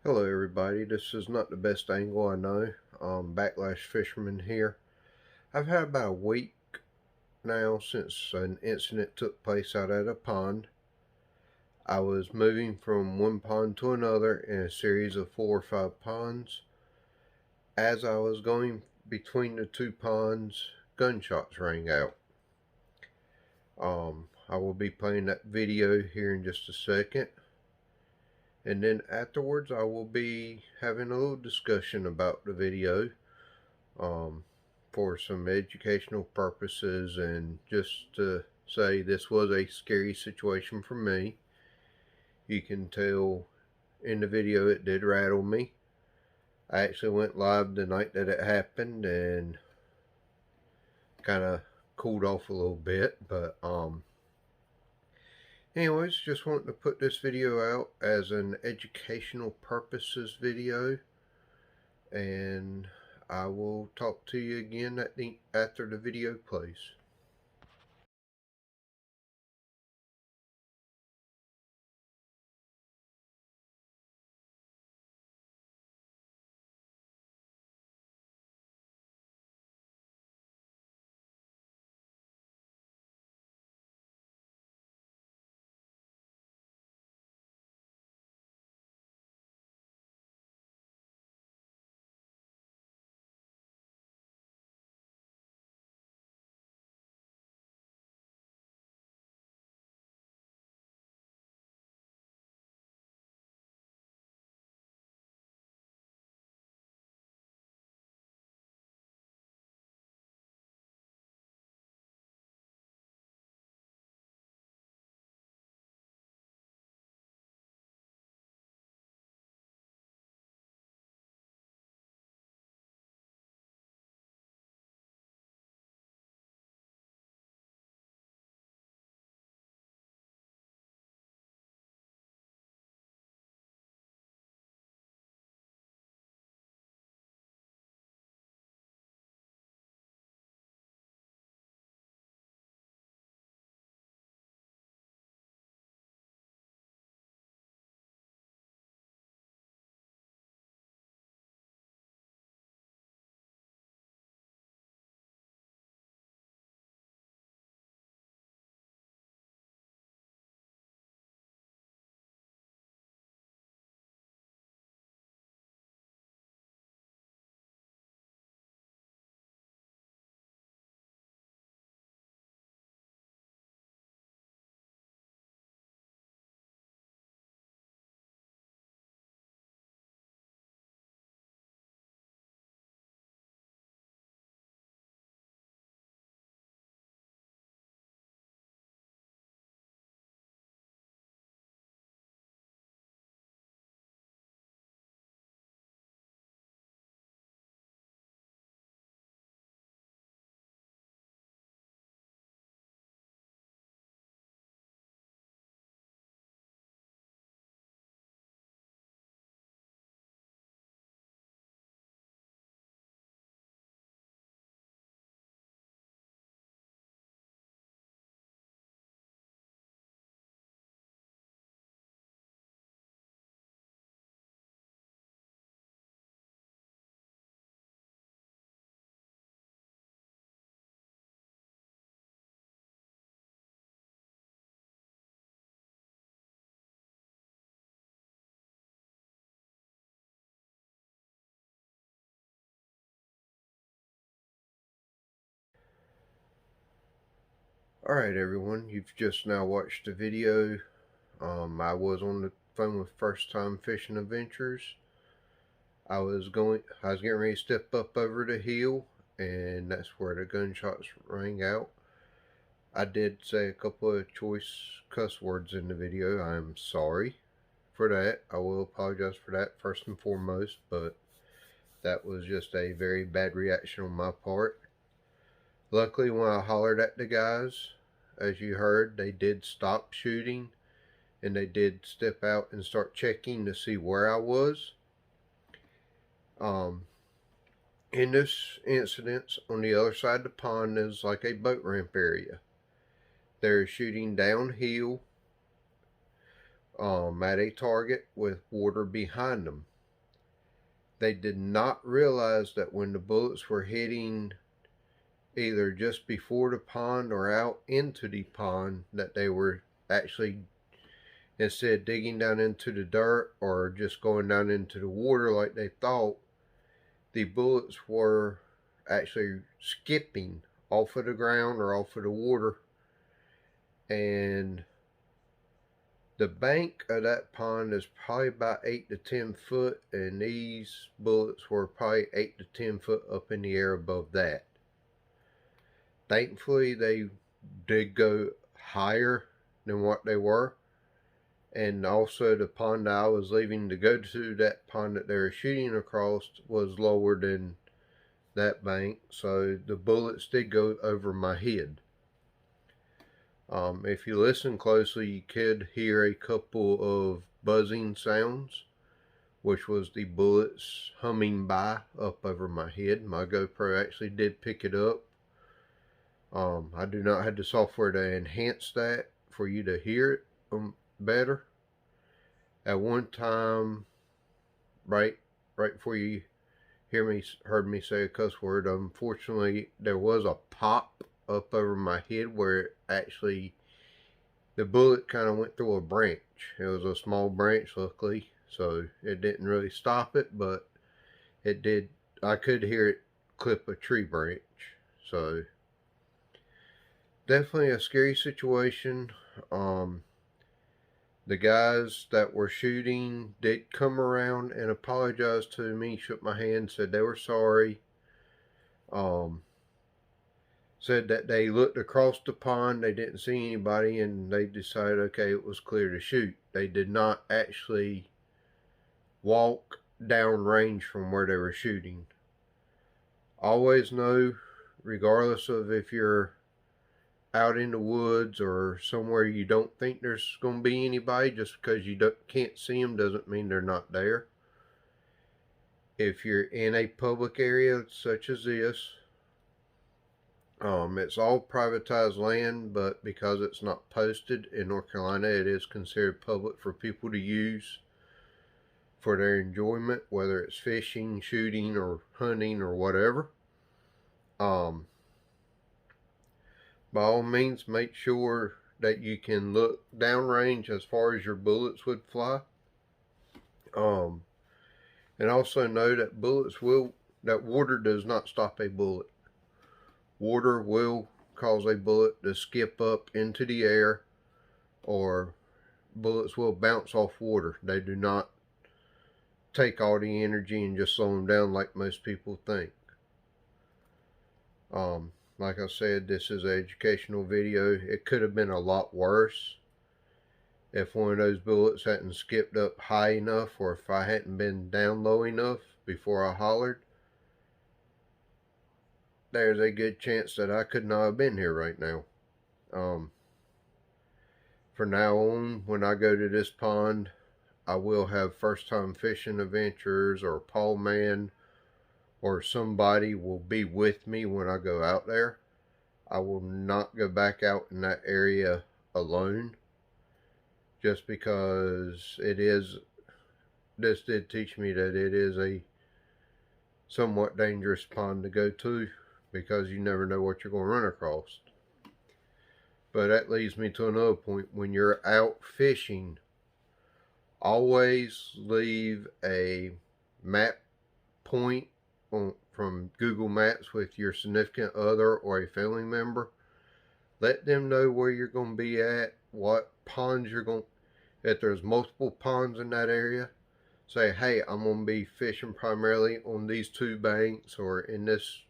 Hello everybody, this is not the best angle, I know. Backlash Fisherman here. I've had about a week now since an incident took place out at a pond. I was moving from one pond to another in a series of 4 or 5 ponds. As I was going between the two ponds, gunshots rang out. I will be playing that video here in just a second. And then afterwards I will be having a little discussion about the video for some educational purposes, and just to say this was a scary situation for me. You can tell in the video it did rattle me. I actually went live the night that it happened and kind of cooled off a little bit, but anyways, just wanted to put this video out as an educational purposes video, and I will talk to you again after the video plays. Alright everyone, you've just now watched the video. I was on the phone with First Time Fishing Adventures. I was getting ready to step up over the hill, and that's where the gunshots rang out. I did say a couple of choice cuss words in the video. I'm sorry for that. I will apologize for that first and foremost, but that was just a very bad reaction on my part. Luckily, when I hollered at the guys, as you heard, they did stop shooting, and they did step out and start checking to see where I was. In this incident, on the other side of the pond is like a boat ramp area. They're shooting downhill at a target with water behind them. They did not realize that when the bullets were hitting either just before the pond or out into the pond, that they were actually, instead of digging down into the dirt or just going down into the water like they thought, the bullets were actually skipping off of the ground or off of the water. And the bank of that pond is probably about 8 to 10 foot, and these bullets were probably 8 to 10 foot up in the air above that. Thankfully, they did go higher than what they were. And also the pond that I was leaving to go to, that pond that they were shooting across, was lower than that bank. So the bullets did go over my head. If you listen closely, you could hear a couple of buzzing sounds, which was the bullets humming by up over my head. My GoPro actually did pick it up. I do not have the software to enhance that for you to hear it better. At one time, right before you heard me say a cuss word, unfortunately, there was a pop up over my head where it actually, the bullet kind of went through a branch. It was a small branch, luckily, so it didn't really stop it, but it did. I could hear it clip a tree branch. So definitely a scary situation. The guys that were shooting did come around and apologize to me, shook my hand, said they were sorry. Said that they looked across the pond, they didn't see anybody, and they decided, okay, it was clear to shoot. They did not actually walk down range from where they were shooting. Always know, regardless of if you're out in the woods or somewhere you don't think there's going to be anybody, just because you can't see them doesn't mean they're not there. If you're in a public area such as this, it's all privatized land, but because it's not posted in North Carolina, it is considered public for people to use for their enjoyment, whether it's fishing, shooting, or hunting, or whatever. By all means, make sure that you can look downrange as far as your bullets would fly. And also know that that water does not stop a bullet. Water will cause a bullet to skip up into the air, or bullets will bounce off water. They do not take all the energy and just slow them down like most people think. Like I said, this is an educational video. It could have been a lot worse if one of those bullets hadn't skipped up high enough, or if I hadn't been down low enough before I hollered. There's a good chance that I could not have been here right now. For now on, when I go to this pond, I will have First Time Fishing Adventures or Paul Man or somebody will be with me when I go out there. I will not go back out in that area alone, just because this did teach me that it is a somewhat dangerous pond to go to, because you never know what you're going to run across. But that leads me to another point. When you're out fishing, always leave a map point from Google Maps with your significant other or a family member. Let them know where you're going to be at, what ponds you're going. If there's multiple ponds in that area, say, hey, I'm going to be fishing primarily on these 2 banks or in this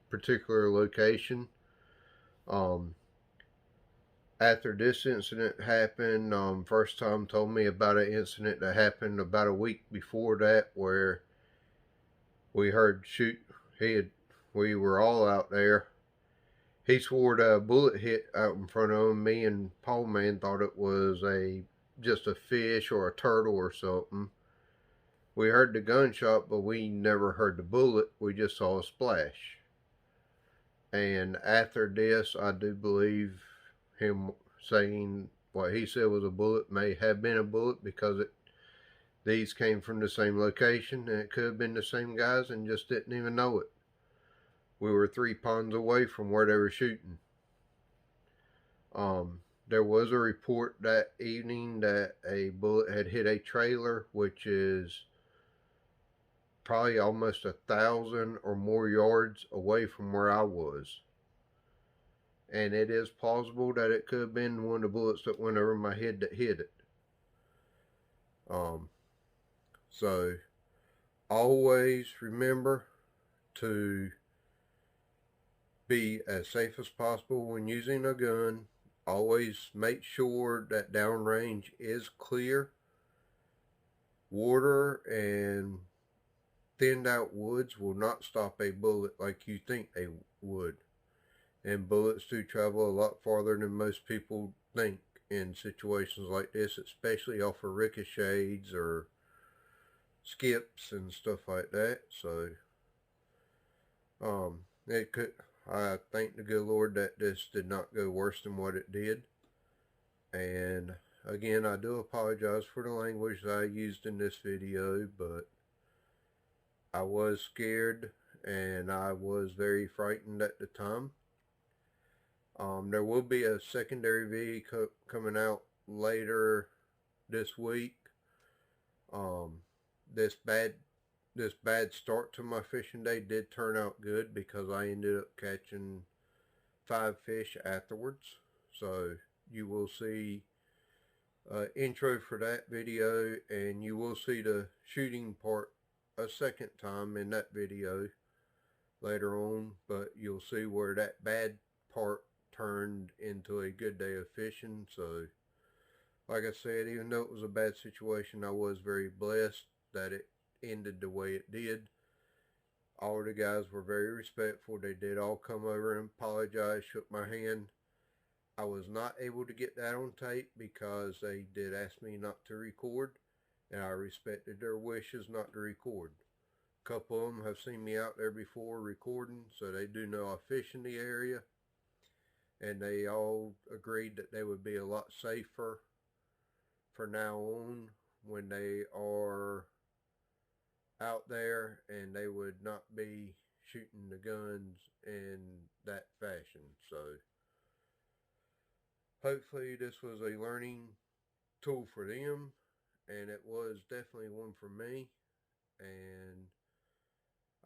particular location. After this incident happened, First Time told me about an incident that happened about a week before that, where we heard we were all out there. He swore that a bullet hit out in front of him. Me and Paul Man thought it was just a fish or a turtle or something. We heard the gunshot, but we never heard the bullet. We just saw a splash. And after this, I do believe him saying what he said was a bullet may have been a bullet, because These came from the same location, and it could have been the same guys and just didn't even know it. We were 3 ponds away from where they were shooting. There was a report that evening that a bullet had hit a trailer, which is probably almost 1,000 or more yards away from where I was. And it is plausible that it could have been one of the bullets that went over my head that hit it. So always remember to be as safe as possible when using a gun. Always make sure that downrange is clear. Water and thinned out woods will not stop a bullet like you think they would. And bullets do travel a lot farther than most people think in situations like this, especially off of ricochets or skips and stuff like that. So it could, I thank the good Lord that this did not go worse than what it did. And again, I do apologize for the language that I used in this video, but I was scared and I was very frightened at the time. There will be a secondary video coming out later this week. This bad start to my fishing day did turn out good because I ended up catching 5 fish afterwards. So you will see an intro for that video, and you will see the shooting part a second time in that video later on, but you'll see where that bad part turned into a good day of fishing. So like I said, even though it was a bad situation, I was very blessed that it ended the way it did. All of the guys were very respectful. They did all come over and apologize, shook my hand. I was not able to get that on tape because they did ask me not to record, and I respected their wishes not to record. A couple of them have seen me out there before recording, so they do know I fish in the area, and they all agreed that they would be a lot safer for now on when they are out there, and they would not be shooting the guns in that fashion. So hopefully this was a learning tool for them, and it was definitely one for me. And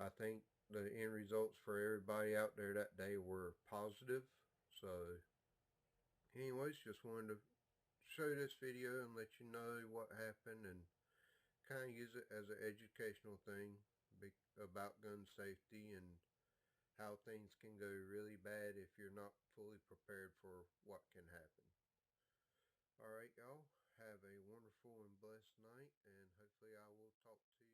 I think the end results for everybody out there that day were positive. So anyways, just wanted to show this video and let you know what happened, and kind of use it as an educational thing about gun safety and how things can go really bad if you're not fully prepared for what can happen. All right, y'all. Have a wonderful and blessed night, and hopefully I will talk to you